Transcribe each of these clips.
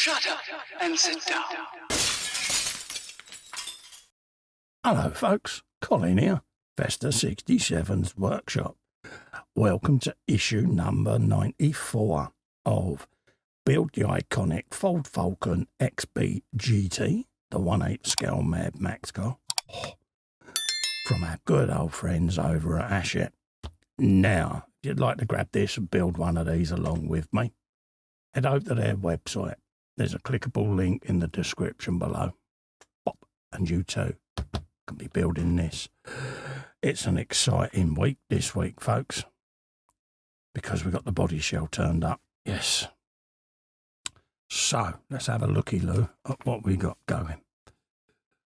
Shut up and sit down. Hello folks, Colin here, Vesta 67's workshop. Welcome to issue number 94 of Build the Iconic Ford Falcon XB GT, the 1/8 scale madmax car, from our good old friends over at Hachette. Now, if you'd like to grab this and build one of these along with me, head over to their website. There's a clickable link in the description below. Pop, and you too can be building this. It's an exciting week this week, folks, because we got the body shell turned up. Yes. So let's have a looky-loo at what we got going.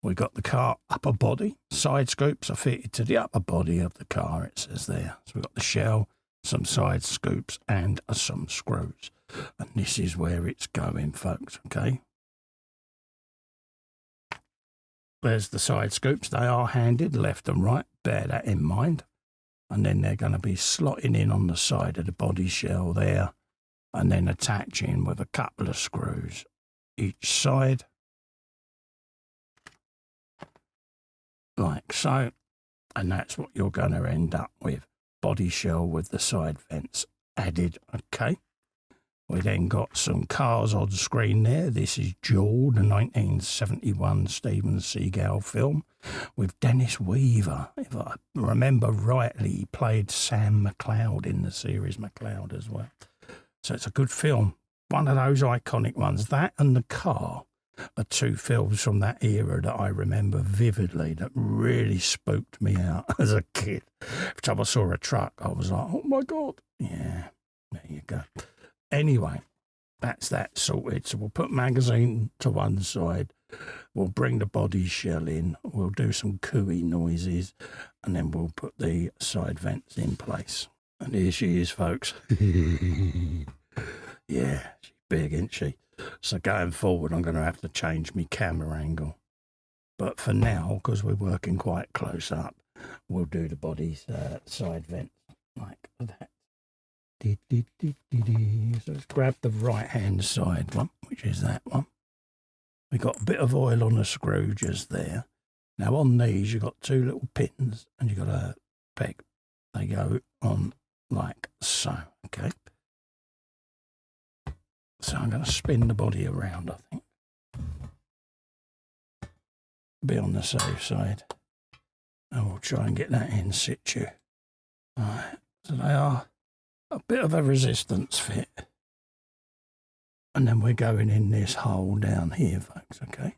We got the car upper body. Side scoops are fitted to the upper body of the car, it says there. So we've got the shell, some side scoops and some screws. And this is where it's going, folks, okay? There's the side scoops. They are handed left and right. Bear that in mind. And then they're going to be slotting in on the side of the body shell there and then attaching with a couple of screws each side, like so. And that's what you're going to end up with. Body shell with the side vents added, okay? We then got some cars on screen there. This is Jewel, the 1971 Steven Seagal film with Dennis Weaver. If I remember rightly, he played Sam McCloud in the series McCloud as well. So it's a good film. One of those iconic ones. That and The Car are two films from that era that I remember vividly that really spooked me out as a kid. Every time I saw a truck, I was like, oh my God. Yeah, there you go. Anyway, that's that sorted. So we'll put magazine to one side. We'll bring the body shell in. We'll do some cooey noises. And then we'll put the side vents in place. And here she is, folks. Yeah, she's big, isn't she? So going forward, I'm going to have to change my camera angle. But for now, because we're working quite close up, we'll do the body's side vents like that. So let's grab the right hand side one, which is that one. We got a bit of oil on the screw just there. Now on these you've got two little pins and you've got a peg. They go on like so, okay? So I'm going to spin the body around, I think. Be on the safe side. And we'll try and get that in situ. Alright, so they are a bit of a resistance fit. And then we're going in this hole down here, folks, okay?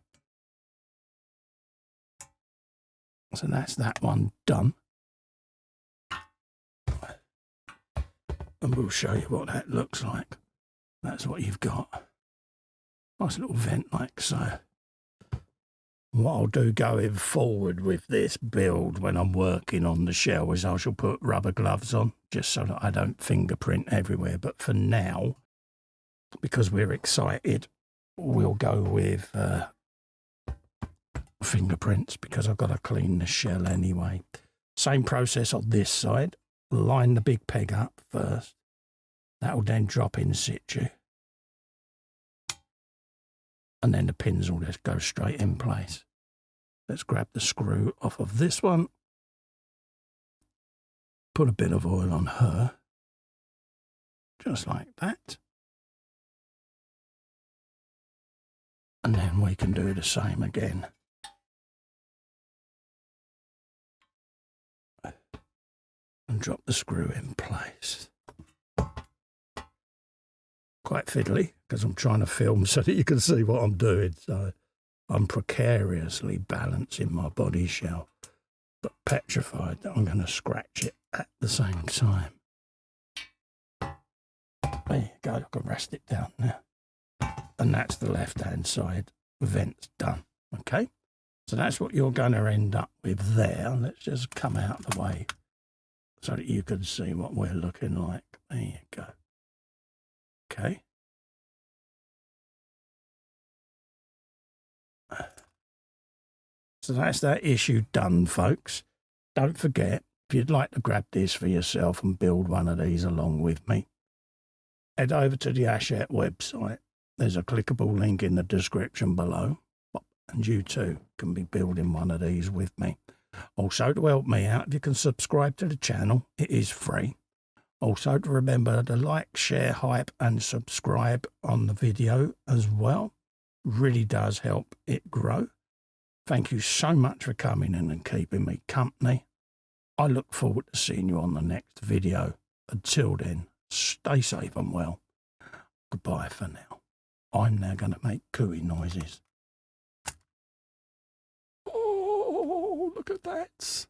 So that's that one done. And we'll show you what that looks like. That's what you've got. Nice little vent like so. What I'll do going forward with this build when I'm working on the shell is I shall put rubber gloves on just so that I don't fingerprint everywhere. But for now, because we're excited, we'll go with fingerprints because I've got to clean the shell anyway. Same process on this side. Line the big peg up first. That will then drop in situ. And then the pins will just go straight in place. Let's grab the screw off of this one. Put a bit of oil on her. Just like that. And then we can do the same again. And drop the screw in place. Quite fiddly because I'm trying to film so that you can see what I'm doing. So I'm precariously balancing my body shell, but petrified that I'm going to scratch it at the same time. There you go, I can rest it down now. And that's the left-hand side vents done, okay? So that's what you're going to end up with there. Let's just come out of the way so that you can see what we're looking like. There you go. Okay. So that's that issue done, folks. Don't forget, if you'd like to grab this for yourself and build one of these along with me, head over to the Hachette website. there's a clickable link in the description below, and you too can be building one of these with me. Also, to help me out, if you can subscribe to the channel, it is free. Also, to remember to like, share, hype and subscribe on the video as well. Really does help it grow. Thank you so much for coming in and keeping me company. I look forward to seeing you on the next video. Until then, stay safe and well. Goodbye for now. I'm now going to make cooey noises. Oh, look at that.